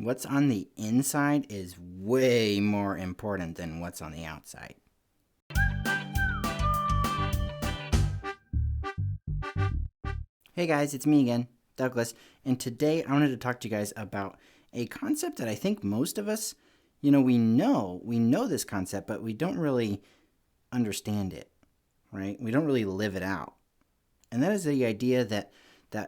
What's on the inside is way more important than what's on the outside. Hey guys, it's me again, Douglas, and today I wanted to talk to you guys about a concept that I think most of us, we know this concept, but we don't really understand it, right? We don't really live it out. And that is the idea that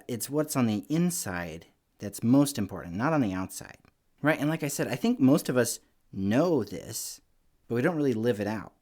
it's what's on the inside that's most important, not on the outside, right? And like I said, I think most of us know this, but we don't really live it out.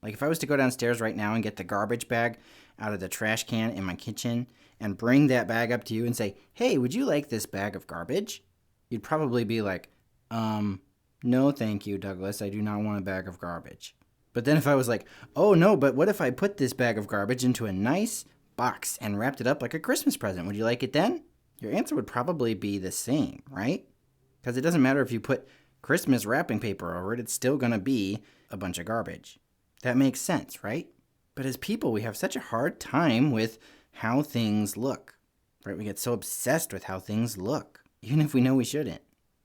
Like if I was to go downstairs right now and get the garbage bag out of the trash can in my kitchen and bring that bag up to you and say, hey, would you like this bag of garbage? You'd probably be like, no thank you, Douglas, I do not want a bag of garbage. But then if I was like, oh no, but what if I put this bag of garbage into a nice box and wrapped it up like a Christmas present? Would you like it then? Your answer would probably be the same, right? Because it doesn't matter if you put Christmas wrapping paper over it, it's still going to be a bunch of garbage. That makes sense, right? But as people, we have such a hard time with how things look, right? We get so obsessed with how things look, even if we know we shouldn't.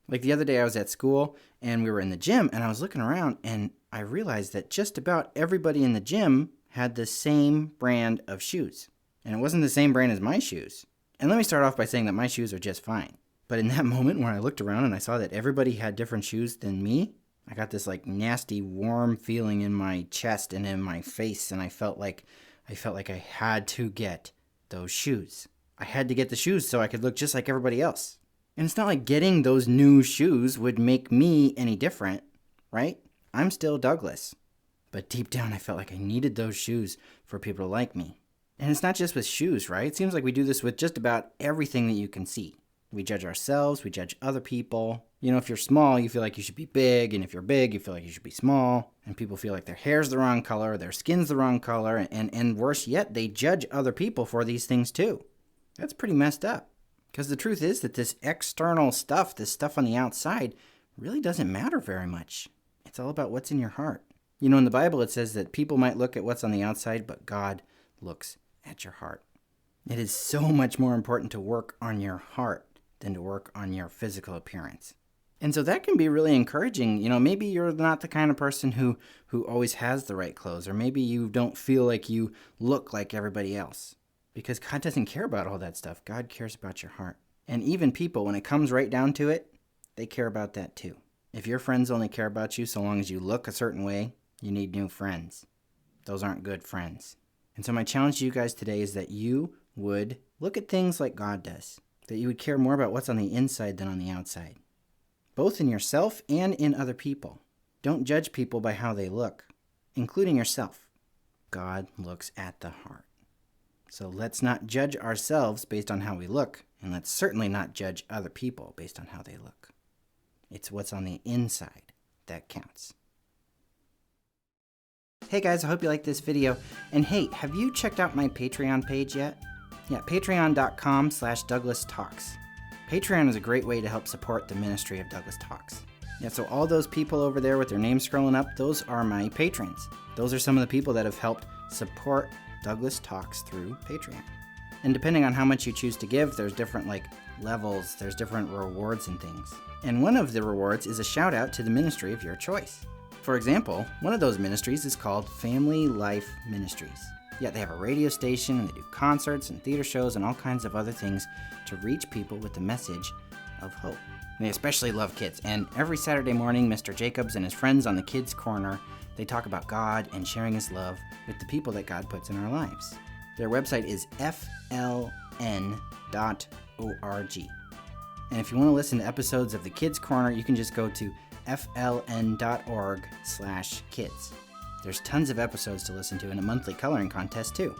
Like the other day I was at school and we were in the gym and I was looking around and I realized that just about everybody in the gym had the same brand of shoes. And it wasn't the same brand as my shoes. And let me start off by saying that my shoes are just fine. But in that moment when I looked around and I saw that everybody had different shoes than me, I got this like nasty warm feeling in my chest and in my face, and I felt like I had to get those shoes. I had to get the shoes so I could look just like everybody else. And it's not like getting those new shoes would make me any different, right? I'm still Douglas. But deep down I felt like I needed those shoes for people to like me. And it's not just with shoes, right? It seems like we do this with just about everything that you can see. We judge ourselves, we judge other people. If you're small, you feel like you should be big, and if you're big, you feel like you should be small. And people feel like their hair's the wrong color, their skin's the wrong color, and worse yet, they judge other people for these things too. That's pretty messed up. Because the truth is that this external stuff, this stuff on the outside, really doesn't matter very much. It's all about what's in your heart. In the Bible it says that people might look at what's on the outside, but God looks at your heart. It is so much more important to work on your heart than to work on your physical appearance. And so that can be really encouraging. Maybe you're not the kind of person who always has the right clothes, or maybe you don't feel like you look like everybody else. Because God doesn't care about all that stuff. God cares about your heart. And even people, when it comes right down to it, they care about that too. If your friends only care about you so long as you look a certain way, you need new friends. Those aren't good friends. And so my challenge to you guys today is that you would look at things like God does. That you would care more about what's on the inside than on the outside. Both in yourself and in other people. Don't judge people by how they look, including yourself. God looks at the heart. So let's not judge ourselves based on how we look, and let's certainly not judge other people based on how they look. It's what's on the inside that counts. Hey guys, I hope you liked this video. And hey, have you checked out my Patreon page yet? Yeah, patreon.com/Douglas Talks. Patreon is a great way to help support the ministry of Douglas Talks. Yeah, so all those people over there with their names scrolling up, those are my patrons. Those are some of the people that have helped support Douglas Talks through Patreon. And depending on how much you choose to give, there's different levels, there's different rewards and things. And one of the rewards is a shout out to the ministry of your choice. For example, one of those ministries is called Family Life Ministries. Yeah, they have a radio station and they do concerts and theater shows and all kinds of other things to reach people with the message of hope. And they especially love kids. And every Saturday morning, Mr. Jacobs and his friends on the Kids Corner, they talk about God and sharing his love with the people that God puts in our lives. Their website is fln.org. And if you want to listen to episodes of the Kids Corner, you can just go to fln.org/kids. There's tons of episodes to listen to and a monthly coloring contest too.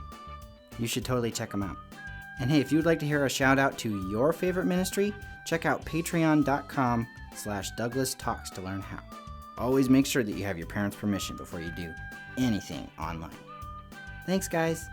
You should totally check them out. And hey, if you would like to hear a shout out to your favorite ministry, check out patreon.com/Douglas Talks to learn how. Always make sure that you have your parents' permission before you do anything online. Thanks, guys.